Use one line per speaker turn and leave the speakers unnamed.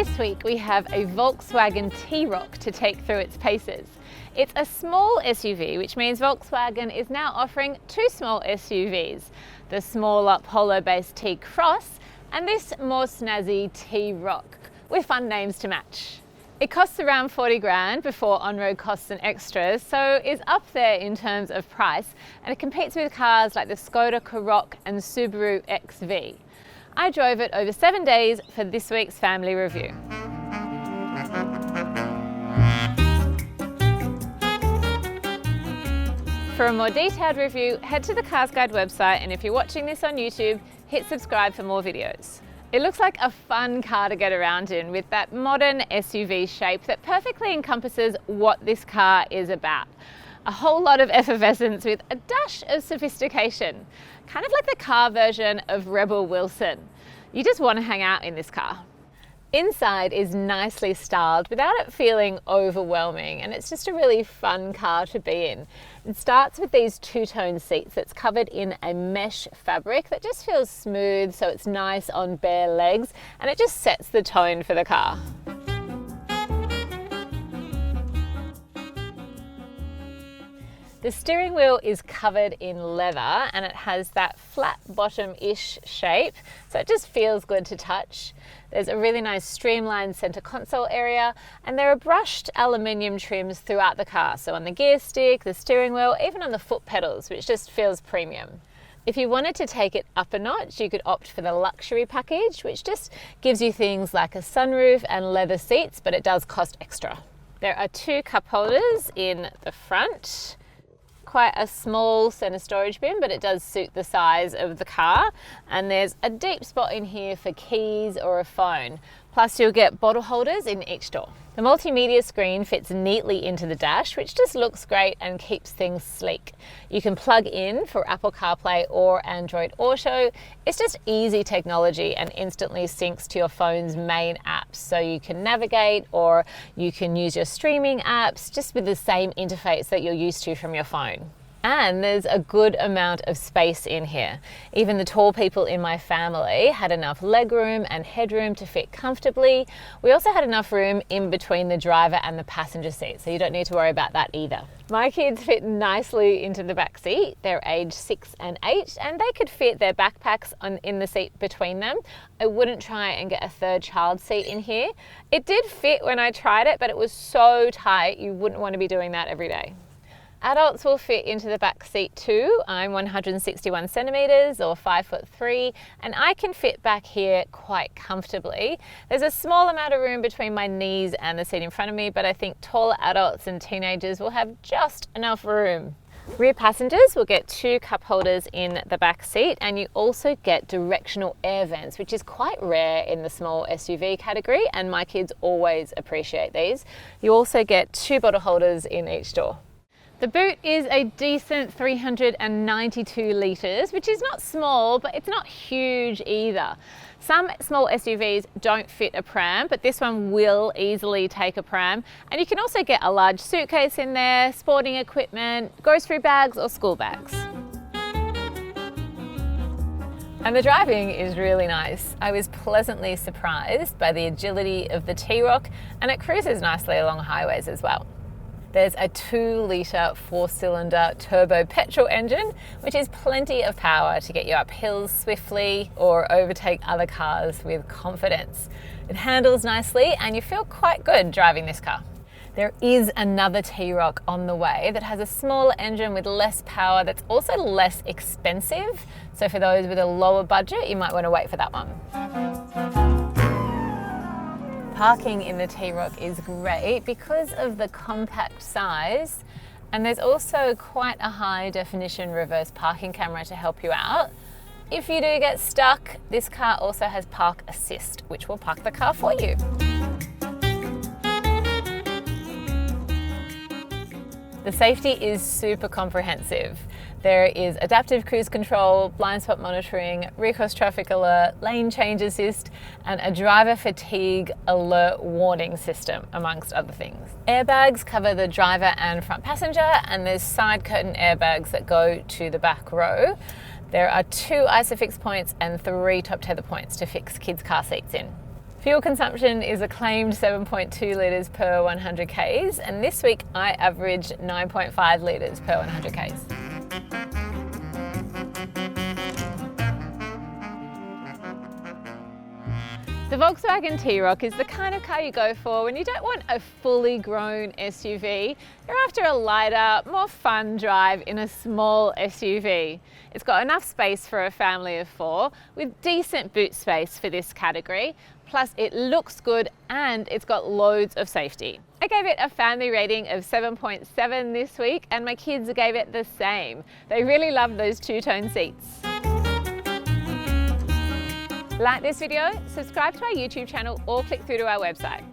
This week we have a Volkswagen T-Roc to take through its paces. It's a small SUV, which means Volkswagen is now offering two small SUVs, the smaller Polo-based T-Cross and this more snazzy T-Roc, with fun names to match. It costs around 40 grand before on-road costs and extras, so is up there in terms of price, and it competes with cars like the Skoda Karoq and Subaru XV. I drove it over 7 days for this week's family review. For a more detailed review, head to the Cars Guide website, and if you're watching this on YouTube, hit subscribe for more videos. It looks like a fun car to get around in, with that modern SUV shape that perfectly encompasses what this car is about. A whole lot of effervescence with a dash of sophistication, kind of like the car version of Rebel Wilson. You just want to hang out in this car. Inside is nicely styled without it feeling overwhelming, and it's just a really fun car to be in. It starts with these two-tone seats that's covered in a mesh fabric that just feels smooth, so it's nice on bare legs, and it just sets the tone for the car. The steering wheel is covered in leather and it has that flat bottom-ish shape, so it just feels good to touch. There's a really nice streamlined center console area, and there are brushed aluminium trims throughout the car, so on the gear stick, the steering wheel, even on the foot pedals, which just feels premium. If you wanted to take it up a notch, you could opt for the luxury package, which just gives you things like a sunroof and leather seats, but it does cost extra. There are two cup holders in the front. Quite a small center storage bin, but it does suit the size of the car, and there's a deep spot in here for keys or a phone. Plus you'll get bottle holders in each door. The multimedia screen fits neatly into the dash, which just looks great and keeps things sleek. You can plug in for Apple CarPlay or Android Auto. It's just easy technology and instantly syncs to your phone's main apps, so you can navigate or you can use your streaming apps just with the same interface that you're used to from your phone. And there's a good amount of space in here. Even the tall people in my family had enough legroom and headroom to fit comfortably. We also had enough room in between the driver and the passenger seat, so you don't need to worry about that either. My kids fit nicely into the back seat. They're aged 6 and 8, and they could fit their backpacks in the seat between them. I wouldn't try and get a third child seat in here. It did fit when I tried it, but it was so tight you wouldn't want to be doing that every day. Adults will fit into the back seat too. I'm 161 centimeters or 5'3", and I can fit back here quite comfortably. There's a small amount of room between my knees and the seat in front of me, but I think taller adults and teenagers will have just enough room. Rear passengers will get two cup holders in the back seat, and you also get directional air vents, which is quite rare in the small SUV category, and my kids always appreciate these. You also get two bottle holders in each door. The boot is a decent 392 litres, which is not small, but it's not huge either. Some small SUVs don't fit a pram, but this one will easily take a pram. And you can also get a large suitcase in there, sporting equipment, grocery bags or school bags. And the driving is really nice. I was pleasantly surprised by the agility of the T-Roc, and it cruises nicely along highways as well. There's a 2-litre 4-cylinder turbo petrol engine, which is plenty of power to get you up hills swiftly or overtake other cars with confidence. It handles nicely and you feel quite good driving this car. There is another T-Roc on the way that has a smaller engine with less power that's also less expensive. So for those with a lower budget, you might want to wait for that one. Parking in the T-Roc is great because of the compact size, and there's also quite a high definition reverse parking camera to help you out. If you do get stuck, this car also has park assist, which will park the car for you. The safety is super comprehensive. There is adaptive cruise control, blind spot monitoring, recross traffic alert, lane change assist, and a driver fatigue alert warning system, amongst other things. Airbags cover the driver and front passenger, and there's side curtain airbags that go to the back row. There are 2 ISOFIX points and 3 top tether points to fix kids' car seats in. Fuel consumption is a claimed 7.2 litres per 100 Ks, and this week I averaged 9.5 litres per 100 Ks. The Volkswagen T-Roc is the kind of car you go for when you don't want a fully grown SUV. You're after a lighter, more fun drive in a small SUV. It's got enough space for a family of 4 with decent boot space for this category. Plus it looks good and it's got loads of safety. I gave it a family rating of 7.7 this week and my kids gave it the same. They really love those two-tone seats. Like this video, subscribe to our YouTube channel or click through to our website.